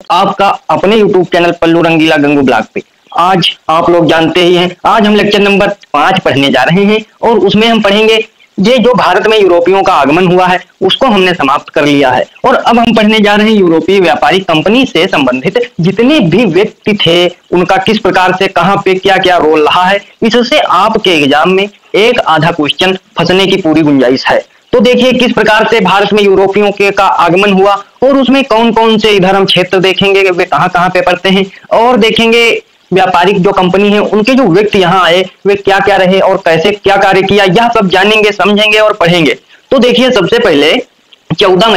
आपका अपने YouTube channel पल्लू रंगीला Gangu blog पे। आज आप लोग जानते ही हैं, आज हम लेक्चर नंबर 5 पढ़ने जा रहे हैं और उसमें हम पढ़ेंगे ये जो भारत में यूरोपियों का आगमन हुआ है उसको हमने समाप्त कर लिया है और अब हम पढ़ने जा रहे हैं यूरोपीय व्यापारिक कंपनी से संबंधित जितने भी व्यक्ति थे उनका किस प्रकार से कहां पे क्या क्या रोल रहा है। इससे आपके एग्जाम में एक आधा क्वेश्चन फंसने की पूरी गुंजाइश है। तो देखिए किस प्रकार से भारत में यूरोपियों के का आगमन हुआ और उसमें कौन कौन से इधर हम क्षेत्र देखेंगे, वे कहाँ कहाँ पे पड़ते हैं, और देखेंगे व्यापारिक जो कंपनी है उनके जो व्यक्ति यहाँ आए वे क्या क्या रहे और कैसे क्या कार्य किया, यह सब जानेंगे, समझेंगे और पढ़ेंगे। तो देखिए सबसे पहले 17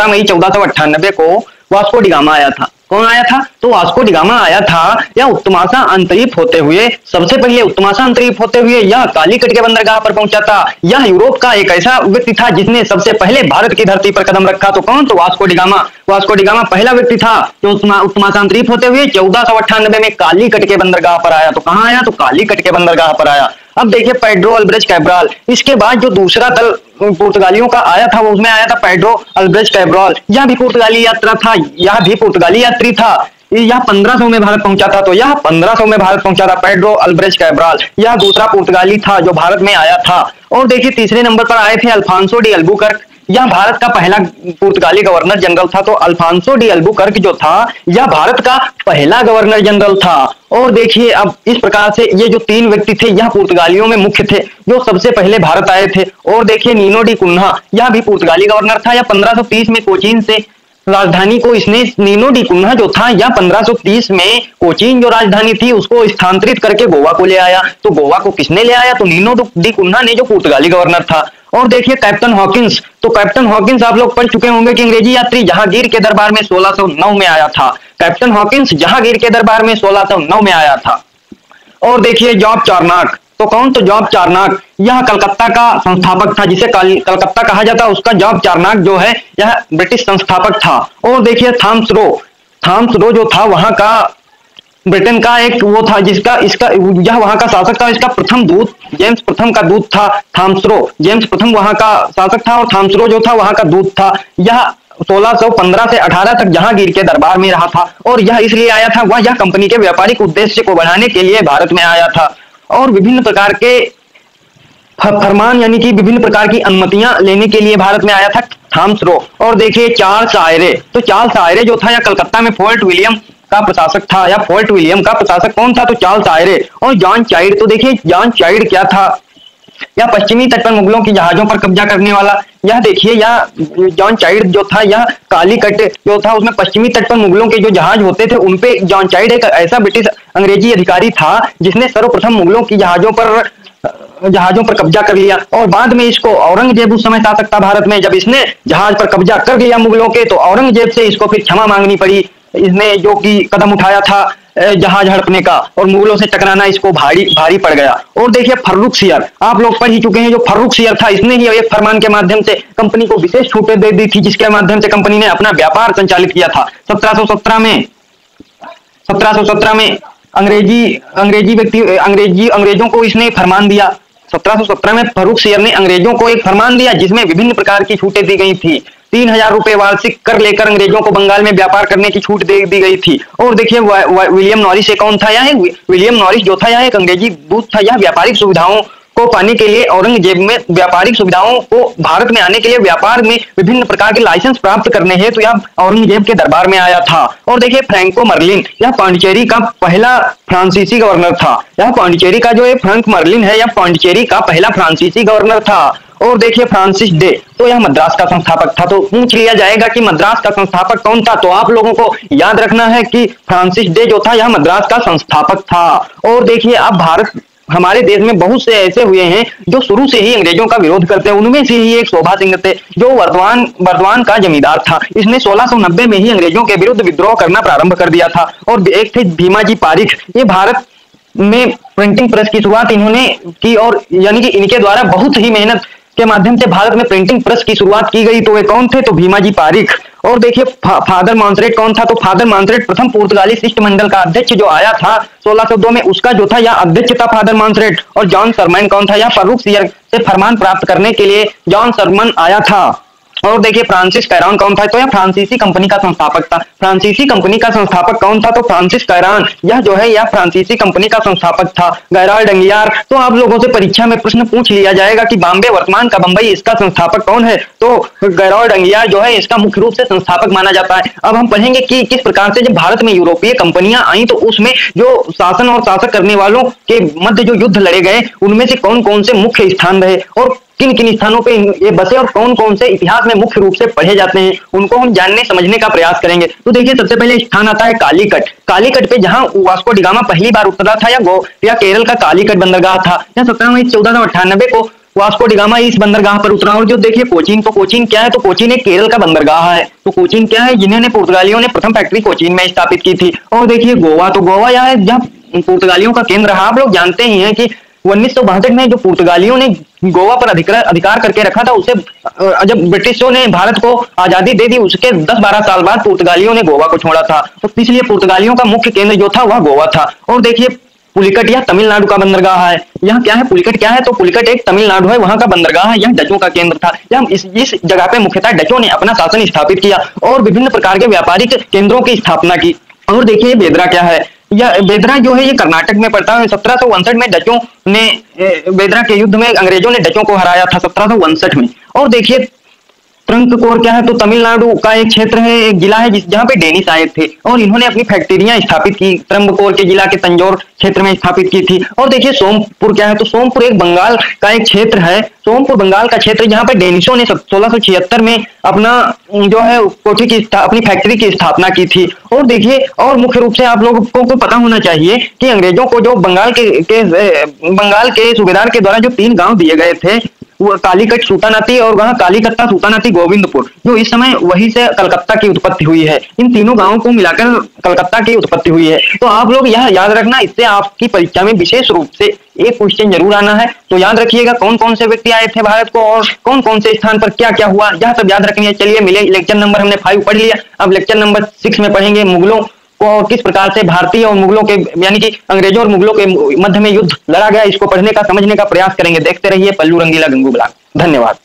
मई 1498 को वास्को डिगामा आया था। कौन आया था? तो वास्को डिगामा आया था। यह उत्तमाशा अंतरीप होते हुए, सबसे पहले उत्तमाशा अंतरीप होते हुए यह कालीकट के बंदरगाह पर पहुंचा था। यह यूरोप का एक ऐसा व्यक्ति था जिसने सबसे पहले भारत की धरती पर कदम रखा। तो कौन? तो वास्को डिगामा। वास्को डिगामा पहला व्यक्ति था जो उत्तमाशा अंतरीप होते हुए 1498 में कालीकट के बंदरगाह पर आया। तो कहाँ आया? तो कालीकट के बंदरगाह पर आया। अब देखिए पेड्रो अल्ब्रेच कैब्राल, इसके बाद जो दूसरा दल पुर्तगालियों का आया था वो उसमें आया था पेड्रो अल्ब्रेच कैब्राल। यह भी पुर्तगाली यात्रा था, यह भी पुर्तगाली यात्री था। यह 1500 में भारत पहुंचा था। तो यह 1500 में भारत पहुंचा था पेड्रो अल्ब्रेच कैब्राल। यह दूसरा पुर्तगाली था जो भारत में आया था। और देखिए तीसरे नंबर पर आए थे अल्फांसो डी अल्बुकर्क। यह भारत का पहला पुर्तगाली गवर्नर जनरल था। तो अल्फांसो डी अल्बुकर्क जो था यह भारत का पहला गवर्नर जनरल था। और देखिए अब इस प्रकार से ये जो तीन व्यक्ति थे यह पुर्तगालियों में मुख्य थे जो सबसे पहले भारत आए थे। और देखिए नीनो डी कुन्हा, यह भी पुर्तगाली गवर्नर था। यह 1530 में कोचीन से राजधानी को इसने, नीनो डी कुन्हा जो था यह 1530 में कोचीन जो राजधानी थी उसको स्थानांतरित करके गोवा को ले आया। तो गोवा को किसने ले आया? तो नीनो डी कुन्हा ने, जो पुर्तगाली गवर्नर था। और देखिए कैप्टन हॉकिंस, तो कैप्टन हॉकिंस आप लोग पढ़ चुके होंगे कि अंग्रेजी यात्री जहांगीर के दरबार में 1609 में आया था। कैप्टन हॉकिंस जहांगीर के दरबार में 1609 में आया था। और देखिए जॉब चार्नाक, तो कौन? तो जॉब चार्नाक, यह कलकत्ता का संस्थापक था, जिसे कलकत्ता कहा जाता है उसका जॉब चार्नाक जो है यह ब्रिटिश संस्थापक था। और देखिए थॉमस रो जो था वहां का ब्रिटेन का एक वो था जिसका यह वहां का शासक था। इसका प्रथम दूत जेम्स प्रथम का दूत था थॉमस रो। जेम्स प्रथम वहां का शासक था और थॉमस रो जो था वहां का दूत था। यह 1615 से 18 तक जहांगीर के दरबार में रहा था और यह इसलिए आया था, वह यह कंपनी के व्यापारिक उद्देश्य को बढ़ाने के लिए भारत में आया था और विभिन्न प्रकार के फरमान यानी कि विभिन्न प्रकार की अनुमतियां लेने के लिए भारत में आया था थॉमस रो। और देखिए चार्ल्स आयरे, तो चार्ल्स आयरे जो था यह कलकत्ता में फोर्ट विलियम का प्रशासक था। या फोर्ट विलियम का प्रशासक कौन था? तो चार्ल्स आयरे। और जॉन चाइल्ड, तो देखिए जॉन चाइल्ड क्या था? यह पश्चिमी तट पर मुगलों की जहाजों पर कब्जा करने वाला, यह देखिए यह जॉन चाइल्ड जो था यह कालीकट जो था उसमें पश्चिमी तट पर मुगलों के जो जहाज होते थे उनपे जॉन चाइल्ड एक ऐसा ब्रिटिश अंग्रेजी अधिकारी था जिसने सर्वप्रथम मुगलों की जहाजों पर कब्जा कर लिया। और बाद में इसको औरंगजेब उस समय शासक था भारत में, जब इसने जहाज पर कब्जा कर लिया मुगलों के तो औरंगजेब से इसको फिर क्षमा मांगनी पड़ी। इसने जो कि कदम उठाया था जहाज हड़पने का और मुगलों से टकराना इसको भारी पड़ गया। और देखिए फर्रुख सियर, आप लोग पढ़ ही चुके हैं, जो फर्रुख सियर था इसने ही एक फरमान के माध्यम से कंपनी को विशेष छूटें दे दी थी जिसके माध्यम से कंपनी ने अपना व्यापार संचालित किया था। 1717 में अंग्रेजों को इसने फरमान दिया। 1717 में फर्रुख सियर ने अंग्रेजों को एक फरमान दिया जिसमें विभिन्न प्रकार की छूटें दी गई थी। 3000 रुपए वार्षिक कर लेकर अंग्रेजों को बंगाल में व्यापार करने की छूट दे दी गई थी। और देखिए विलियम नॉरिस एक कौन था? यह विलियम नॉरिस जो था यह एक अंग्रेजी दूत था। यह व्यापारिक सुविधाओं को पाने के लिए औरंगजेब में व्यापारिक सुविधाओं को भारत में आने के लिए व्यापार में विभिन्न प्रकार के लाइसेंस प्राप्त करने हेतु यह औरंगजेब के दरबार में आया था। और देखिए फ्रैंको मर्लिन, यह पांडिचेरी का पहला फ्रांसीसी गवर्नर था। यह पांडिचेरी का जो है फ्रैंक मर्लिन है, यह पांडिचेरी का पहला फ्रांसीसी गवर्नर था। और देखिए फ्रांसिस डे, तो यह मद्रास का संस्थापक था। तो पूछ लिया जाएगा कि मद्रास का संस्थापक कौन था, तो आप लोगों को याद रखना है कि फ्रांसिस डे जो था यह मद्रास का संस्थापक था। और देखिए अब भारत, हमारे देश में बहुत से ऐसे हुए हैं जो शुरू से ही अंग्रेजों का विरोध करते हैं। उनमें से ही एक शोभा सिंह थे जो बर्दवान का जमींदार था। इसने 1690 में ही अंग्रेजों के विरुद्ध विद्रोह करना प्रारंभ कर दिया था। और एक थे भीमाजी पारिख, ये भारत में प्रिंटिंग प्रेस की शुरुआत इन्होंने की और यानी कि इनके द्वारा बहुत ही मेहनत के माध्यम से भारत में प्रिंटिंग प्रेस की शुरुआत की गई। तो वे कौन थे? तो भीमाजी पारिख। और देखिए फादर मॉन्सरेट कौन था? तो फादर मॉन्सरेट प्रथम पुर्तगाली शिष्टमंडल का अध्यक्ष जो आया था 1602 में, उसका जो था यह अध्यक्ष था फादर मॉन्सरेट। और जॉन सरमैन कौन था? यह फर्रुख सियर से फरमान प्राप्त करने के लिए जॉन सरमन आया था। और देखिए फ्रांसिस कैरान कौन था, तो यह फ्रांसीसी कंपनी का संस्थापक था। फ्रांसीसी कंपनी का संस्थापक कौन था, तो फ्रांसिस कैरान, यह जो है यह फ्रांसीसी कंपनी का संस्थापक था। गैराल्ड डंगियार, तो आप लोगों से परीक्षा में प्रश्न पूछ लिया जाएगा कि बॉम्बे वर्तमान का बंबई, इसका संस्थापक कौन है, तो गैराल्ड डंगियार जो है इसका मुख्य रूप से संस्थापक माना जाता है। अब हम पढ़ेंगे कि किस प्रकार से जब भारत में यूरोपीय कंपनियां आई तो उसमें जो शासन और शासक करने वालों के मध्य जो युद्ध लड़े गए उनमें से कौन कौन से मुख्य स्थान रहे और किन किन स्थानों पे ये बसे और कौन कौन से इतिहास में मुख्य रूप से पढ़े जाते हैं, उनको हम जानने समझने का प्रयास करेंगे। तो देखिए सबसे पहले स्थान आता है कालीकट। कालीकट पे जहां वास्को डिगामा पहली बार उतरा था या केरल का कालीकट बंदरगाह था। या 17 मई 1498 को वास्को डिगामा इस बंदरगाह पर उतरा। और जो देखिए कोचीन, तो कोचीन क्या है, तो कोचीन एक केरल का बंदरगाह है। तो कोचीन क्या है, जिन्होंने पुर्तगालियों ने प्रथम फैक्ट्री कोचीन में स्थापित की थी। और देखिए गोवा, तो गोवा यह है जहाँ पुर्तगालियों का केंद्र रहा। आप लोग जानते ही हैं कि 1962 में जो पुर्तगालियों ने गोवा पर अधिकार करके रखा था, उसे जब ब्रिटिशों ने भारत को आजादी दे दी उसके 10-12 साल बाद पुर्तगालियों ने गोवा को छोड़ा था। तो इसलिए पुर्तगालियों का मुख्य केंद्र जो था वह गोवा था। और देखिए पुलिकट यह तमिलनाडु का बंदरगाह है। यह क्या है, पुलिकट क्या है, तो पुलिकट एक तमिलनाडु है, वहां का बंदरगाह है। यह डचों का केंद्र था। यह इस जगह पे मुख्यतः डचों ने अपना शासन स्थापित किया और विभिन्न प्रकार के व्यापारिक केंद्रों की स्थापना की। और देखिए बेदरा क्या है, यह बेदरा जो है ये कर्नाटक में पड़ता है। 1759 में डचों ने बेदरा के युद्ध में अंग्रेजों ने डचों को हराया था 1759 में। और देखिए त्रंककोर क्या है, तो तमिलनाडु का एक क्षेत्र है, एक जिला है जहाँ पे डेनिश आए थे और इन्होंने अपनी फैक्ट्रियां स्थापित की। त्रंबकोर के जिला के तंजौर क्षेत्र में स्थापित की थी। और देखिए सोमपुर क्या है, तो सोमपुर एक बंगाल का एक क्षेत्र है। सोमपुर बंगाल का क्षेत्र जहाँ पे डेनिशों ने 1676 में अपना जो है कोठी की अपनी फैक्ट्री की स्थापना की थी। और देखिए और मुख्य रूप से आप लोगों को पता होना चाहिए कि अंग्रेजों को जो बंगाल के सूबेदार के द्वारा जो 3 गांव दिए गए थे, वो कालीकट सूतानाती और वहाँ कालीकट्टा सूतानाती गोविंदपुर, जो इस समय वहीं से कलकत्ता की उत्पत्ति हुई है। इन तीनों गांवों को मिलाकर कलकत्ता की उत्पत्ति हुई है। तो आप लोग यह याद रखना, इससे आपकी परीक्षा में विशेष रूप से एक क्वेश्चन जरूर आना है। तो याद रखिएगा कौन कौन से व्यक्ति आए थे भारत को और कौन कौन से स्थान पर क्या क्या हुआ, यह सब याद रखनी है। चलिए मिले, लेक्चर नंबर हमने 5 पढ़ लिया। अब लेक्चर नंबर 6 में पढ़ेंगे मुगलों को किस प्रकार से भारतीय और मुगलों के यानी कि अंग्रेजों और मुगलों के मध्य में युद्ध लड़ा गया। इसको पढ़ने का समझने का प्रयास करेंगे। देखते रहिए पल्लू रंगीला गंगू ब्लॉग। धन्यवाद।